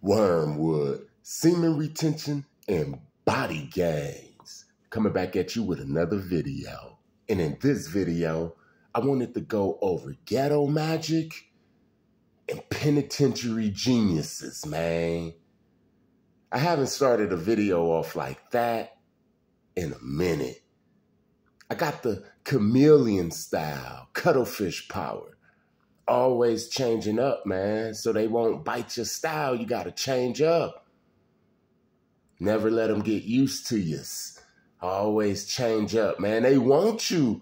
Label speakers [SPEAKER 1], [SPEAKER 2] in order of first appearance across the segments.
[SPEAKER 1] wormwood, semen retention, and body gangs. Coming back at you with another video. And in this video, I wanted to go over ghetto magic and penitentiary geniuses, man. I haven't started a video off like that in a minute. I got the chameleon style, cuttlefish power. Always changing up, man, so they won't bite your style. You got to change up. Never let them get used to you. Always change up, man. They want you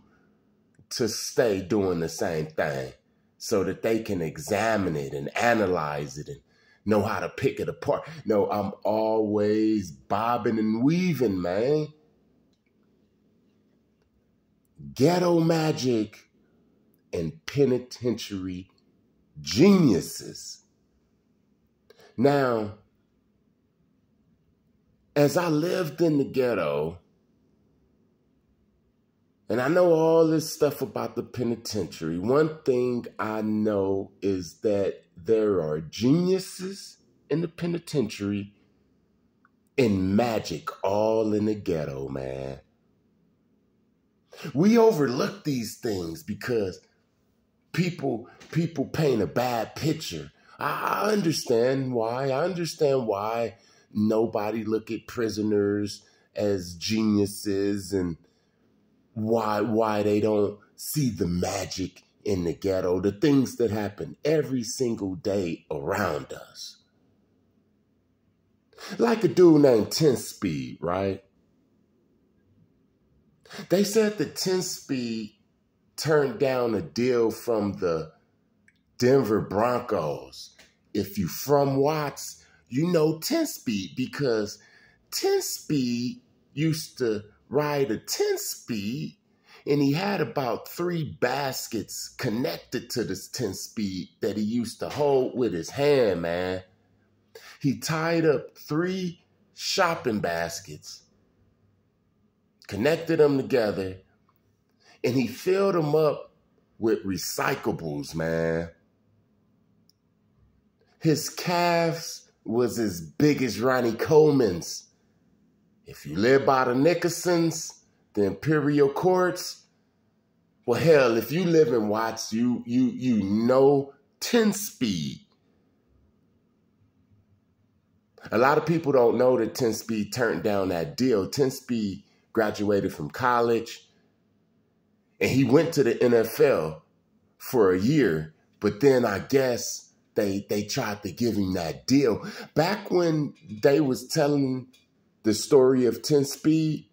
[SPEAKER 1] to stay doing the same thing so that they can examine it and analyze it and know how to pick it apart. No, I'm always bobbing and weaving, man. Ghetto magic and penitentiary geniuses. Now, as I lived in the ghetto, and I know all this stuff about the penitentiary, one thing I know is that there are geniuses in the penitentiary and magic all in the ghetto, man. We overlook these things because people paint a bad picture. I understand why. I understand why nobody look at prisoners as geniuses and why they don't see the magic in the ghetto, the things that happen every single day around us. Like a dude named 10 Speed, right? They said that 10 Speed turned down a deal from the Denver Broncos. If you from Watts, you know 10 Speed because 10 Speed used to ride a 10 Speed and he had about 3 baskets connected to this 10 Speed that he used to hold with his hand, man. He tied up 3 shopping baskets, connected them together, and he filled them up with recyclables, man. His calves was as big as Ronnie Coleman's. If you live by the Nickersons, the Imperial Courts, well, hell, if you live in Watts, you know 10 Speed. A lot of people don't know that 10 Speed turned down that deal. 10 Speed graduated from college, and he went to the NFL for a year, but then I guess they tried to give him that deal. Back when they was telling the story of 10 Speed,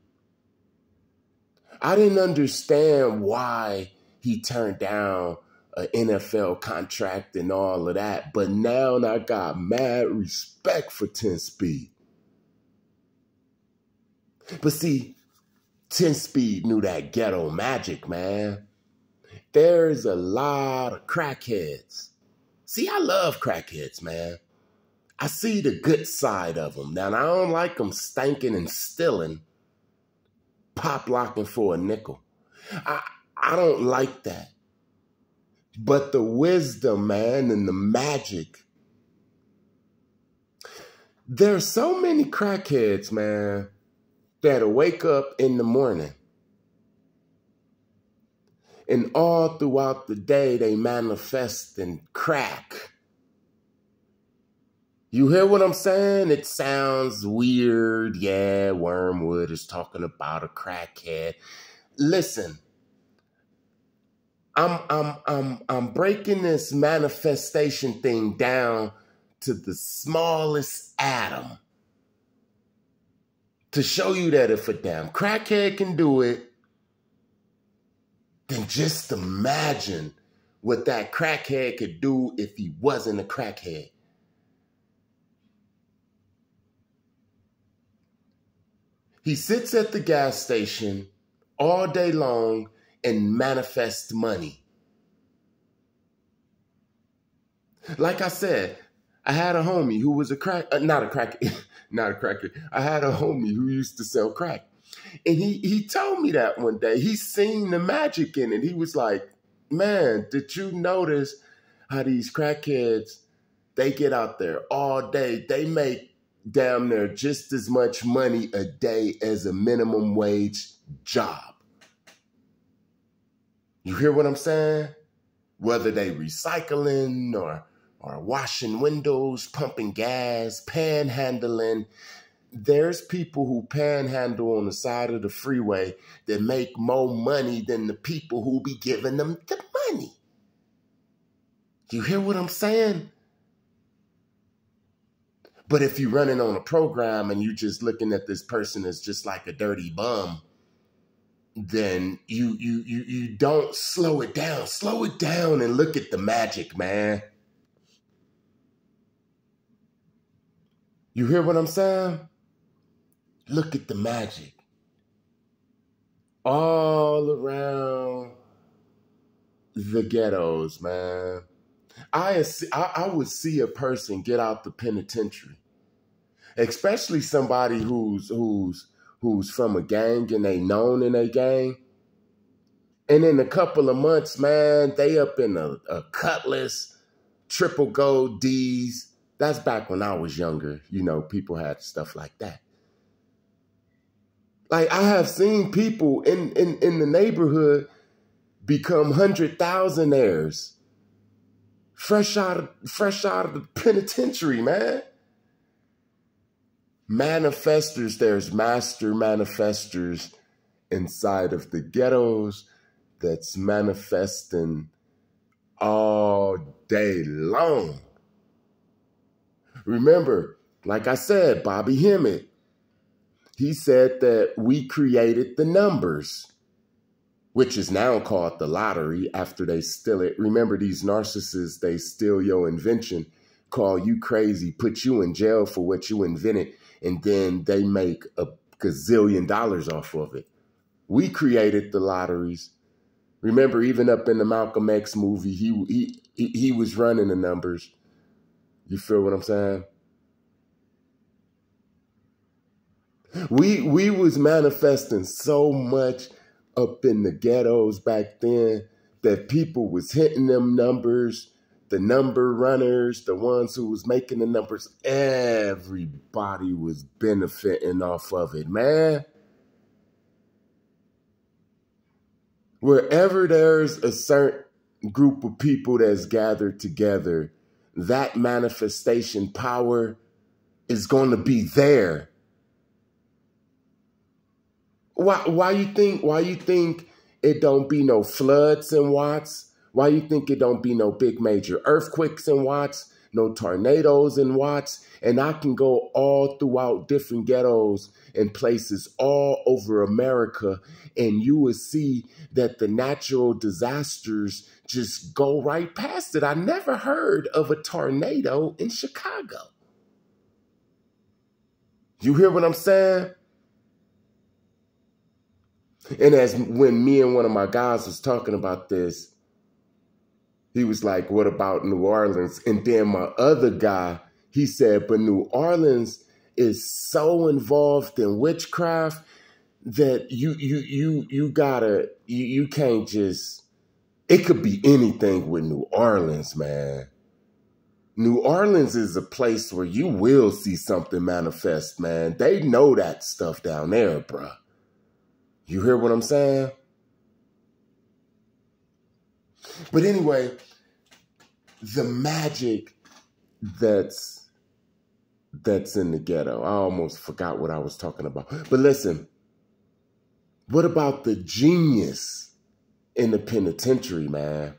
[SPEAKER 1] I didn't understand why he turned down an NFL contract and all of that, but now I got mad respect for 10 Speed. But see, 10 Speed knew that ghetto magic, man. There's a lot of crackheads. See, I love crackheads, man. I see the good side of them. Now, I don't like them stanking and stealing, pop locking for a nickel. I don't like that. But the wisdom, man, and the magic. There's so many crackheads, man, that'll wake up in the morning and all throughout the day they manifest in crack. You hear what I'm saying? It sounds weird. Yeah, Wormwood is talking about a crackhead. Listen, I'm breaking this manifestation thing down to the smallest atom to show you that if a damn crackhead can do it, then just imagine what that crackhead could do if he wasn't a crackhead. He sits at the gas station all day long and manifests money. Like I said, I had a homie who was not a cracker. I had a homie who used to sell crack. And he told me that one day. He seen the magic in it. He was like, man, did you notice how these crackheads, They get out there all day. They make damn near just as much money a day as a minimum wage job. You hear what I'm saying? Whether they recycling or washing windows, pumping gas, panhandling. There's people who panhandle on the side of the freeway that make more money than the people who be giving them the money. You hear what I'm saying? But if you're running on a program and you're just looking at this person as just like a dirty bum, then you don't slow it down. Slow it down and look at the magic, man. You hear what I'm saying? Look at the magic. All around the ghettos, man. I would see a person get out the penitentiary, especially somebody who's from a gang and they known in a gang. And in a couple of months, man, they up in a Cutlass, triple gold D's. That's back when I was younger. You know, people had stuff like that. Like, I have seen people in the neighborhood become 100,000aires fresh out of the penitentiary, man. Manifestors, there's master manifestors inside of the ghettos that's manifesting all day long. Remember, like I said, Bobby Hemmett, he said that we created the numbers, which is now called the lottery after they steal it. Remember, these narcissists, they steal your invention, call you crazy, put you in jail for what you invented, and then they make a gazillion dollars off of it. We created the lotteries. Remember, even up in the Malcolm X movie, he was running the numbers. You feel what I'm saying? We was manifesting so much up in the ghettos back then that people was hitting them numbers, the number runners, the ones who was making the numbers. Everybody was benefiting off of it, man. Wherever there's a certain group of people that's gathered together, that manifestation power is going to be there. Why you think it don't be no floods in Watts? Why you think it don't be no big major earthquakes in Watts, no tornadoes in Watts? And I can go all throughout different ghettos and places all over America, and you will see that the natural disasters just go right past it. I never heard of a tornado in Chicago. You hear what I'm saying? And as when me and one of my guys was talking about this, he was like, what about New Orleans? And then my other guy, he said, but New Orleans is so involved in witchcraft that you can't just, it could be anything with New Orleans, man. New Orleans is a place where you will see something manifest, man. They know that stuff down there, bruh. You hear what I'm saying? But anyway, the magic that's in the ghetto. I almost forgot what I was talking about. But listen, what about the genius in the penitentiary, man?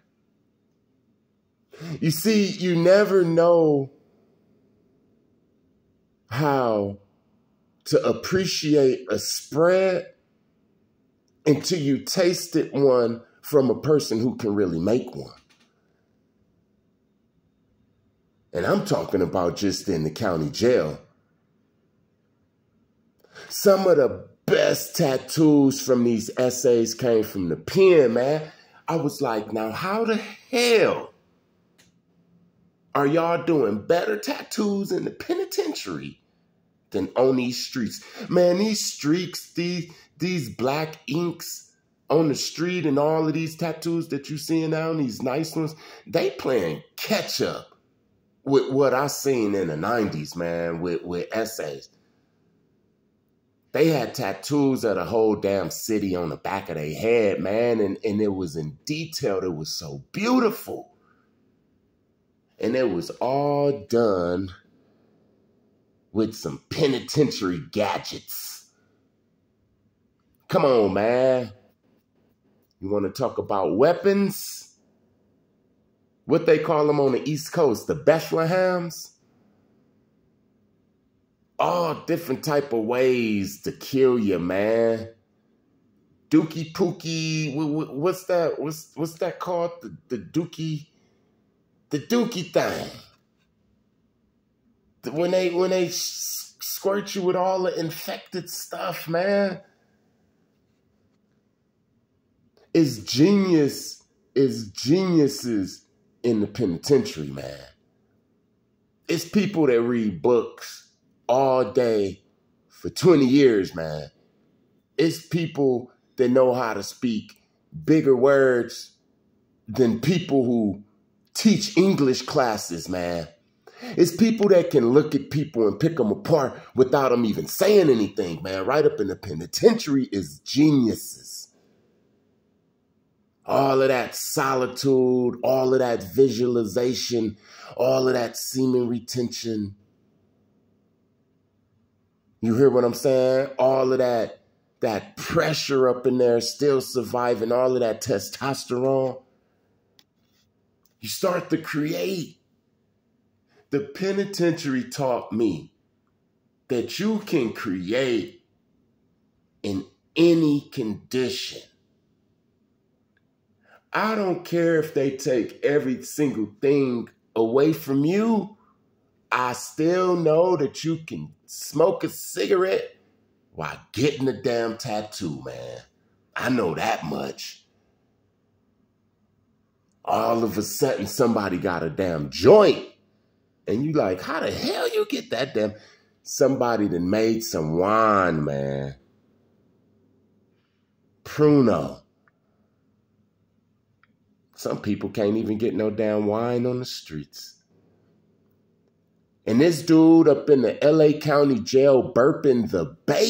[SPEAKER 1] You see, you never know how to appreciate a spread until you tasted one from a person who can really make one. And I'm talking about just in the county jail. Some of the best tattoos from these essays came from the pen, man. I was like, now how the hell are y'all doing better tattoos in the penitentiary than on these streets? Man, these streaks, these black inks on the street and all of these tattoos that you seeing now, these nice ones, they playing catch up with what I seen in the 90s, man, with essays. They had tattoos of the whole damn city on the back of their head, man, and it was in detail. It was so beautiful. And it was all done with some penitentiary gadgets. Come on, man. You want to talk about weapons? What they call them on the East Coast, the Bethlehems? All different type of ways to kill you, man. Dookie Pookie, what's that? What's that called? The Dookie thing. When they squirt you with all the infected stuff, man. It's geniuses in the penitentiary, man. It's people that read books all day for 20 years, man. It's people that know how to speak bigger words than people who teach English classes, man. It's people that can look at people and pick them apart without them even saying anything, man. Right up in the penitentiary is geniuses. All of that solitude, all of that visualization, all of that semen retention. You hear what I'm saying? All of that pressure up in there, still surviving, all of that testosterone. You start to create. The penitentiary taught me that you can create in any condition. I don't care if they take every single thing away from you. I still know that you can smoke a cigarette while getting a damn tattoo, man. I know that much. All of a sudden, somebody got a damn joint. And you like, how the hell you get that damn? Somebody that made some wine, man. Pruno. Some people can't even get no damn wine on the streets. And this dude up in the LA County jail burping the baby.